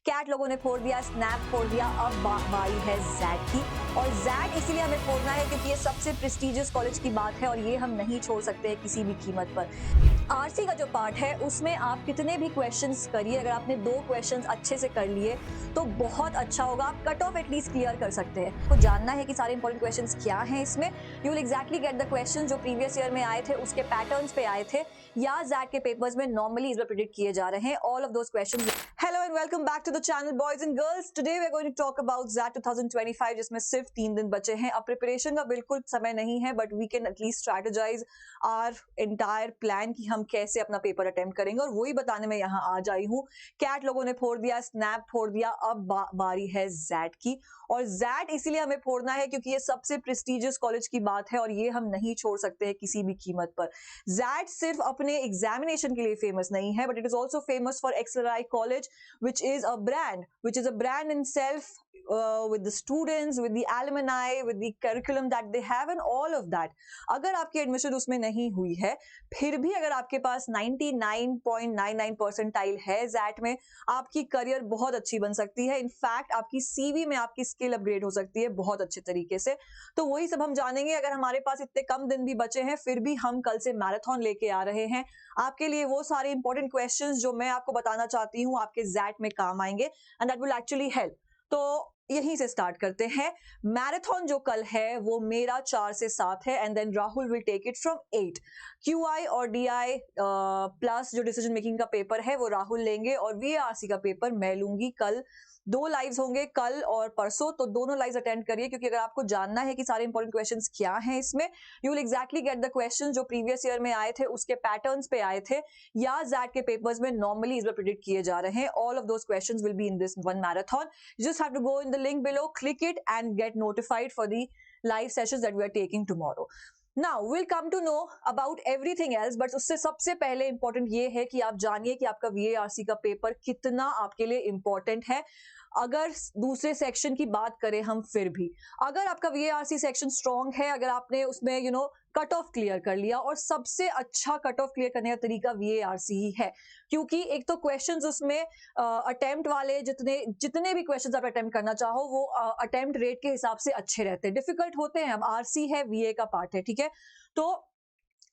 Cat लोगों ने फोड़ दिया, स्नैप फोड़ दिया, अब बारी है जैड की। और जैड इसीलिए हमें फोड़ना है क्योंकि ये सबसे प्रेस्टिजियस कॉलेज की बात है और ये हम नहीं छोड़ सकते हैं किसी भी कीमत पर। आरसी का जो पार्ट है उसमें आप कितने भी क्वेश्चंस करिए, अगर आपने 2 क्वेश्चंस अच्छे से कर लिए तो बहुत अच्छा होगा, आप कट ऑफ एटलीस्ट क्लियर कर सकते हैं। आपको जानना है कि सारे इंपॉर्टेंट क्वेश्चंस क्या हैं इसमें। You will exactly get the questions जो प्रीवियस ईयर में आए थे उसके पैटर्न्स पे आए थे या जैड के पेपर्स में नॉर्मली इस बार प्रेडिक्ट किए जा रहे हैं। All of those questions. Hello and welcome back to the channel boys and girls. Today we are going to talk about XAT 2025 जिसमें सिर्फ 3 दिन बचे हैं। अब प्रिपरेशन का बिल्कुल समय नहीं है but we can at least strategize our entire plan कि हम कैसे अपना पेपर अटेम्प्ट करेंगे और वही बताने में यहाँ आज आई हूँ। कैट लोगों ने फोड़ दिया, स्नैप फोड़ दिया, अब बारी है जैड की। और जैड इसीलिए हमें फोड़ना है क्योंकि ये सबसे प्रेस्टिजियस कॉलेज की बात है और ये हम नहीं छोड़ सकते हैं किसी भी कीमत पर। जैड सिर्फ अपने एग्जामिनेशन के लिए फेमस नहीं है but it is also famous for XLi college which is a brand in self, with the students, with the alumni, with the curriculum that they have and all of that. अगर आपकी admission उसमें नहीं हुई है फिर भी अगर आपके पास 99.99 परसेंटाइल है जैट में, आपकी करियर बहुत अच्छी बन सकती है। इनफैक्ट आपकी सीवी में आपकी स्किल अपग्रेड हो सकती है बहुत अच्छे तरीके से। तो वही सब हम जानेंगे। अगर हमारे पास इतने कम दिन भी बचे हैं फिर भी हम कल से मैराथन लेके आ रहे हैं आपके लिए। वो सारे इंपॉर्टेंट क्वेश्चंस जो मैं आपको बताना चाहती हूँ आपके जैट में काम आएंगे and that will actually help. तो यहीं से स्टार्ट करते हैं। मैराथन जो कल है वो मेरा 4 से 7 है and then Rahul will take it from 8। QA और डीआई प्लस जो डिसीजन मेकिंग का पेपर है वो राहुल लेंगे और वीआरसी का पेपर मैं लूंगी। कल 2 लाइव्स होंगे, कल और परसों, तो दोनों लाइव्स अटेंड करिए क्योंकि अगर आपको जानना है कि सारे इंपॉर्टेंट क्वेश्चंस क्या हैं इसमें, you will exactly get the questions जो प्रीवियस ईयर में आए थे उसके पैटर्न्स पे आए थे या जैड के पेपर्स में नॉर्मली इस बार प्रेडिक्ट किए जा रहे हैं। All of those questions will be in this one marathon. You just have to go in the link below, click it and get notified for the live sessions that we are taking tomorrow. Now we'll come to know about everything else, but उससे सबसे पहले important ये है कि आप जानिए कि आपका VARC का पेपर कितना आपके लिए important है। अगर दूसरे सेक्शन की बात करें हम फिर भी, अगर आपका VARC सेक्शन स्ट्रॉन्ग है, अगर आपने उसमें कट ऑफ क्लियर कर लिया, और सबसे अच्छा कट ऑफ क्लियर करने का तरीका VARC ही है क्योंकि एक तो क्वेश्चंस उसमें अटेम्प्ट वाले जितने भी क्वेश्चंस आप अटेम्प्ट करना चाहो वो अटेम्प्ट रेट के हिसाब से अच्छे रहते हैं। डिफिकल्ट होते हैं, अब आरसी है, VA का पार्ट है, ठीक है। तो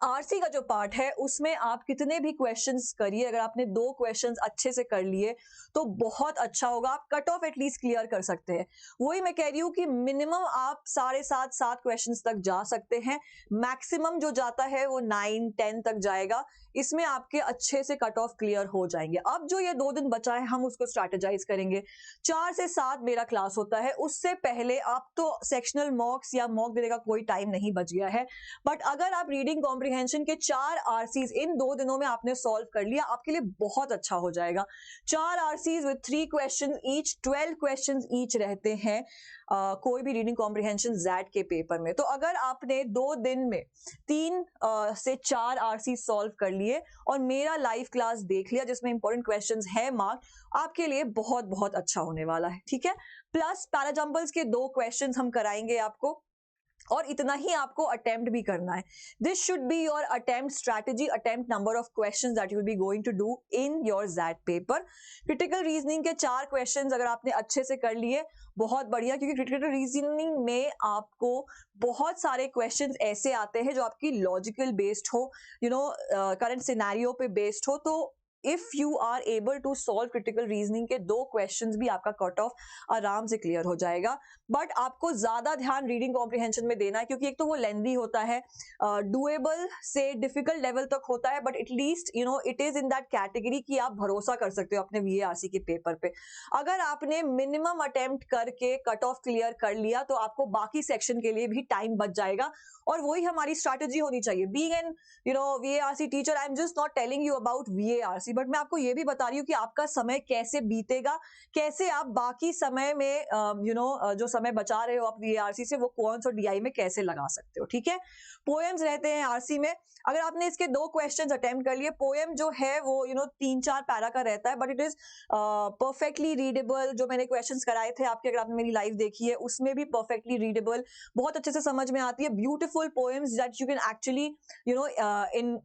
आरसी का जो पार्ट है उसमें आप कितने भी क्वेश्चंस करिए, अगर आपने 2 क्वेश्चंस अच्छे से कर लिए तो बहुत अच्छा होगा, आप कट ऑफ एटलीस्ट क्लियर कर सकते हैं। वही मैं कह रही हूँ कि मिनिमम आप 7.5 क्वेश्चंस तक जा सकते हैं, मैक्सिमम जो जाता है वो 9-10 तक जाएगा। इसमें आपके अच्छे से कट ऑफ क्लियर हो जाएंगे। अब जो ये 2 दिन बचा है हम उसको स्ट्रैटेजाइज करेंगे। 4 से 7 मेरा क्लास होता है, उससे पहले आप तो सेक्शनल मॉक्स या मॉक देने का कोई टाइम नहीं बच गया है, बट अगर आप रीडिंग कॉम्प्रिहेंशन के 4 आरसीज इन 2 दिनों में आपने सॉल्व कर लिया आपके लिए बहुत अच्छा हो जाएगा। 4 RCs with 3 question each, 12 question each रहते हैं कोई भी रीडिंग कॉम्प्रिहेंशन जैड के पेपर में। तो अगर आपने 2 दिन में 3 से 4 आरसी सॉल्व कर लिए और मेरा लाइव क्लास देख लिया जिसमें इंपॉर्टेंट क्वेश्चंस है मार्क, आपके लिए बहुत बहुत अच्छा होने वाला है, ठीक है। प्लस पैराजंबल्स के 2 क्वेश्चंस हम कराएंगे आपको और इतना ही आपको अटेम्प्ट भी करना है। This should be your attempt strategy, attempt number of questions that you will be going to do in your XAT paper. Critical reasoning के 4 क्वेश्चंस अगर आपने अच्छे से कर लिए बहुत बढ़िया, क्योंकि क्रिटिकल रीजनिंग में आपको बहुत सारे क्वेश्चंस ऐसे आते हैं जो आपकी लॉजिकल बेस्ड हो, करंट सिनेरियो पे बेस्ड हो। तो if you are able to solve critical reasoning के 2 क्वेश्चंस भी आपका कट ऑफ आराम से क्लियर हो जाएगा। बट आपको ज्यादा ध्यान रीडिंग कॉम्प्रिहेंशन में देना है क्योंकि एक तो वो लेंदी होता है, डुएबल से डिफिकल्ट लेवल तक होता है, but at least it is in that category कि आप भरोसा कर सकते हो अपने VARC के पेपर पे। अगर आपने मिनिमम अटेम्प्ट करके कट ऑफ क्लियर कर लिया तो आपको बाकी सेक्शन के लिए भी टाइम बच जाएगा और वही हमारी स्ट्रैटेजी होनी चाहिए। Being an VARC teacher, I am just not telling you about VARC, but मैं आपको ये भी बता रही हूँ कि आपका समय कैसे बीतेगा, कैसे आप बाकी समय में जो समय बचा रहे हो आप VARC से वो क्वांट्स और DI में कैसे लगा सकते हो, ठीक है। पोएम्स रहते हैं आरसी में, अगर आपने इसके 2 क्वेश्चंस अटेम्प्ट कर लिए, पोएम जो है वो 3-4 पैरा का रहता है but it is perfectly readable. जो मैंने क्वेश्चंस कराए थे आपके, अगर आपने मेरी लाइव देखी है उसमें भी परफेक्टली रीडेबल, बहुत अच्छे से समझ में आती है। Beautiful poems that you can actually in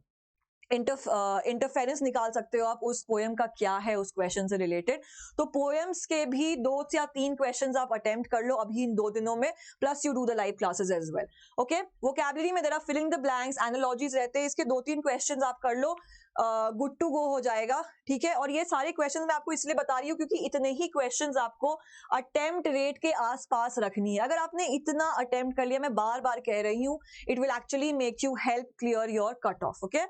interference निकाल सकते हो आप उस पोएम का क्या है उस क्वेश्चन से रिलेटेड। तो पोएम्स के भी 2 या 3 क्वेश्चंस आप अटेम्प्ट कर लो अभी इन 2 दिनों में, plus you do the live classes as well. Okay, vocabulary में there are filling the blanks, analogies रहते हैं, इसके 2-3 क्वेश्चंस आप कर लो, गुड टू गो हो जाएगा। ठीक है, और ये सारे क्वेश्चंस मैं आपको इसलिए बता रही हूँ क्योंकि इतने ही क्वेश्चंस आपको अटेम्प्ट रेट के आसपास रखनी है। अगर आपने इतना अटेम्प्ट कर लिया, मैं बार बार कह रही हूँ, it will actually make you help clear your cut off. Okay,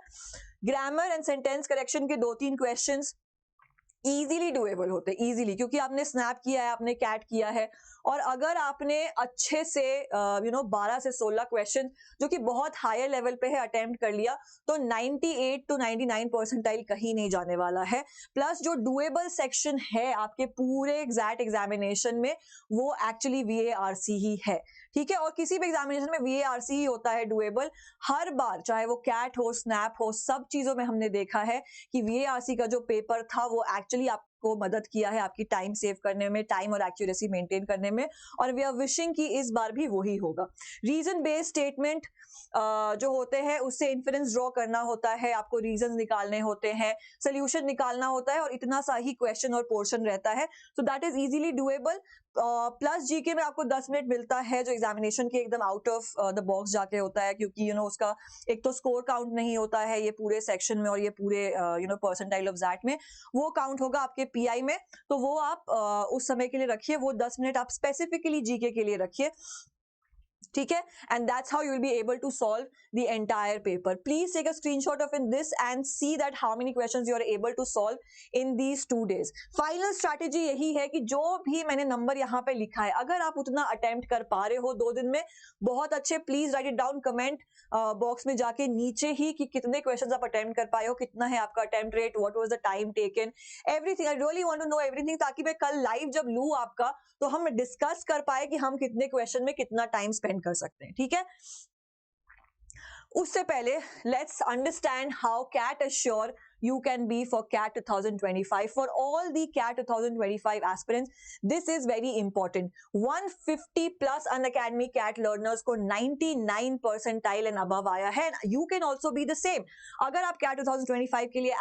grammar and sentence correction के 2-3 क्वेश्चंस इजीली डुएबल होते हैं, इजीली, क्योंकि आपने स्नैप किया है, आपने कैट किया है, और अगर आपने अच्छे से 12 से 16 क्वेश्चन जो कि बहुत हायर लेवल पे है अटेम्प्ट कर लिया, तो 98 to 99 परसेंटाइल कहीं नहीं जाने वाला है। प्लस जो डुएबल सेक्शन है आपके पूरे एग्जैक्ट एग्जामिनेशन में, वो एक्चुअली VARC ही है। ठीक है, और किसी भी एग्जामिनेशन में VARC ही होता है डुएबल हर बार, चाहे वो कैट हो, स्नैप हो, सब चीजों में हमने देखा है कि VARC का जो पेपर था वो एक्चुअली आपको मदद किया है आपकी टाइम सेव करने में, टाइम और एक्यूरेसी मेंटेन करने में, और वी आर विशिंग कि इस बार भी वही होगा। रीजन बेस्ड स्टेटमेंट जो होते हैं उससे इन्फरेंस ड्रॉ करना होता है, आपको रीजंस निकालने होते हैं, सोल्यूशन निकालना होता है, और इतना सा ही क्वेश्चन और पोर्शन रहता है, so that is easily doable. Plus GK में आपको 10 मिनट मिलता है जो एग्जामिनेशन के एकदम आउट ऑफ द बॉक्स जाके होता है, क्योंकि उसका एक तो स्कोर काउंट नहीं होता है ये पूरे सेक्शन में और ये पूरे परसेंटाइल ऑफ दैट में, वो काउंट होगा आपके पीआई में, तो वो आप उस समय के लिए रखिए, वो 10 मिनट आप स्पेसिफिकली जीके के लिए रखिए। ठीक है, and that's how you will be able to solve the entire paper. Please take a screenshot of in this and see that how many questions you are able to solve in these 2 days। Final strategy यही है कि जो भी मैंने number यहाँ पे लिखा है, अगर आप उतना अटेम्प्ट कर पा रहे हो 2 दिन में, बहुत अच्छे, please right it down comment box में जाके नीचे ही कि कितने क्वेश्चंस आप अटेम्प्ट कर पाए हो, कितना है आपका attempt rate, what was the time taken, everything. I really want to know everything, ताकि मैं कल लाइव जब लूं आपका तो हम डिस्कस कर पाए कि हम कितने क्वेश्चन में कितना टाइम स्पेंड कर सकते हैं। ठीक है, उससे पहले let's understand how CAT assure you can be for CAT 2025. For all the CAT 2025 aspirants, this is very important. 150 plus Unacademy CAT learners को 99 percentile and above आया है। You can also be the same. अगर आप CAT 2025 के लिए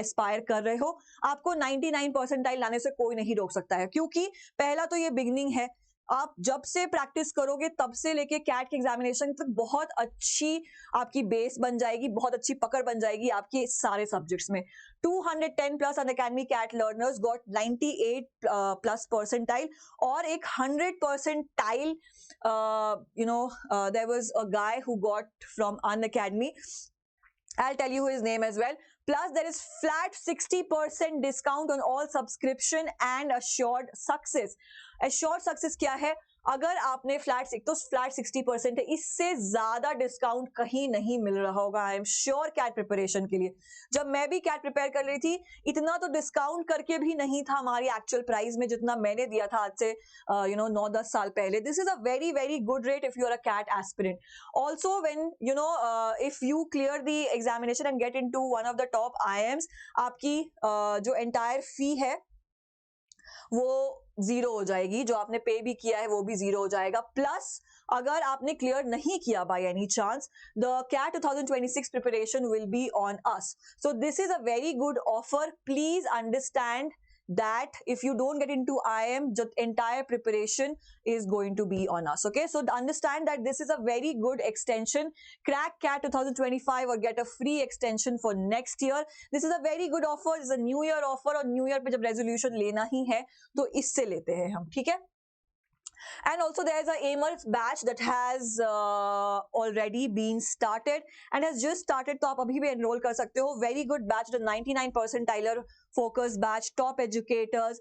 Aspire कर रहे हो, आपको 99 percentile लाने से कोई नहीं रोक सकता है, क्योंकि पहला तो ये बिगनिंग है, आप जब से प्रैक्टिस करोगे तब से लेके कैट के एग्जामिनेशन तक बहुत अच्छी आपकी बेस बन जाएगी, बहुत अच्छी पकड़ बन जाएगी आपके सारे सब्जेक्ट्स में। 210 plus Unacademy CAT learners got 98 plus percentile, और एक 100 percentile there was a guy who got from Unacademy. I'll tell you his name as well. Plus there is flat 60% discount on all subscription and assured success. Assured success क्या है? अगर आपने flat 60% है, इससे ज्यादा discount कहीं नहीं मिल रहा होगा, I am sure, CAT preparation के लिए। जब मैं भी कैट प्रिपेयर कर रही थी, इतना तो डिस्काउंट करके भी नहीं था हमारी एक्चुअल प्राइस में जितना मैंने दिया था आज से 9-10 साल पहले। This is a very very good rate if you are a CAT aspirant. Also when if you clear the examination and get into one of the top IIMs, आपकी जो एंटायर फी है वो 0 हो जाएगी, जो आपने पे भी किया है वो भी 0 हो जाएगा। प्लस अगर आपने क्लियर नहीं किया by any chance, the CAT 2026 preparation will be on us. So this is a very good offer. Please understand that if you don't get into IIM, the entire preparation is going to be on us. Okay, so understand that this is a very good extension. Crack CAT 2025 or get a free extension for next year. This is a very good offer. This is a new year offer, और new year पे जब resolution लेना ही है तो इससे लेते हैं हम। ठीक है, and also there is a AIMers batch that has already been started and has just started, तो आप अभी भी enroll कर सकते हो। Very good batch, the 99 percentiler focus batch, top educators,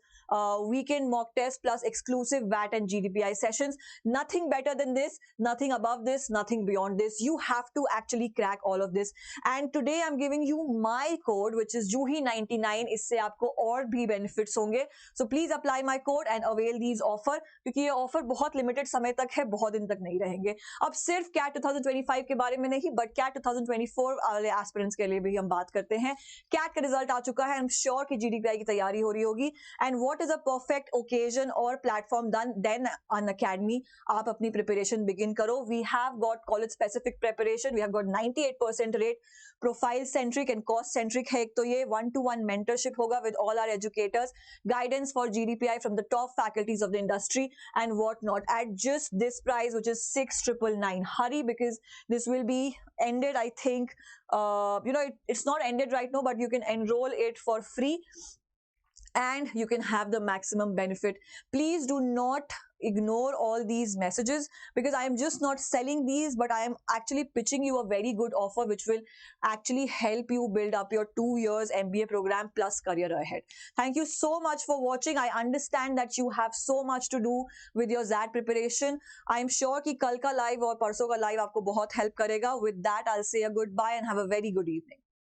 weekend mock test plus exclusive VAT and GDPI sessions. Nothing better than this, nothing above this, nothing beyond this. You have to actually crack all of this. And today I'm giving you my code, which is Juhi99. इससे आपको और भी benefits होंगे. So please apply my code and avail these offer, क्योंकि ये offer बहुत limited समय तक है, बहुत दिन तक नहीं रहेंगे। अब सिर्फ CAT 2025 के बारे में नहीं, but CAT 2024 वाले aspirants के लिए भी हम बात करते हैं। CAT का रिजल्ट आ चुका है, I'm sure श्योर कि GDPI की तैयारी हो रही होगी. And what is a perfect occasion और प्लेटफॉर्म देन अन अकेडमी. आप अपनी प्रिपरेशन बिगिन करो. We have got college specific preparation. We have got 98% rate. Profile centric and cost centric है एक तो ये. 1-to-1 मेंटरशिप होगा with all our educators. Guidance for GDPI from the top faculties of the industry and what not at just this price, which is 6,999. Hurry, because this will be ended, I think. It's not ended right now, but you can enroll it for free and you can have the maximum benefit. Please do not ignore all these messages, because I am just not selling these, but I am actually pitching you a very good offer which will actually help you build up your 2 years MBA program plus career ahead. Thank you so much for watching. I understand that you have so much to do with your ZAT preparation. I am sure कि कल का live और परसों का live आपको बहुत help करेगा. With that, I'll say a goodbye and have a very good evening.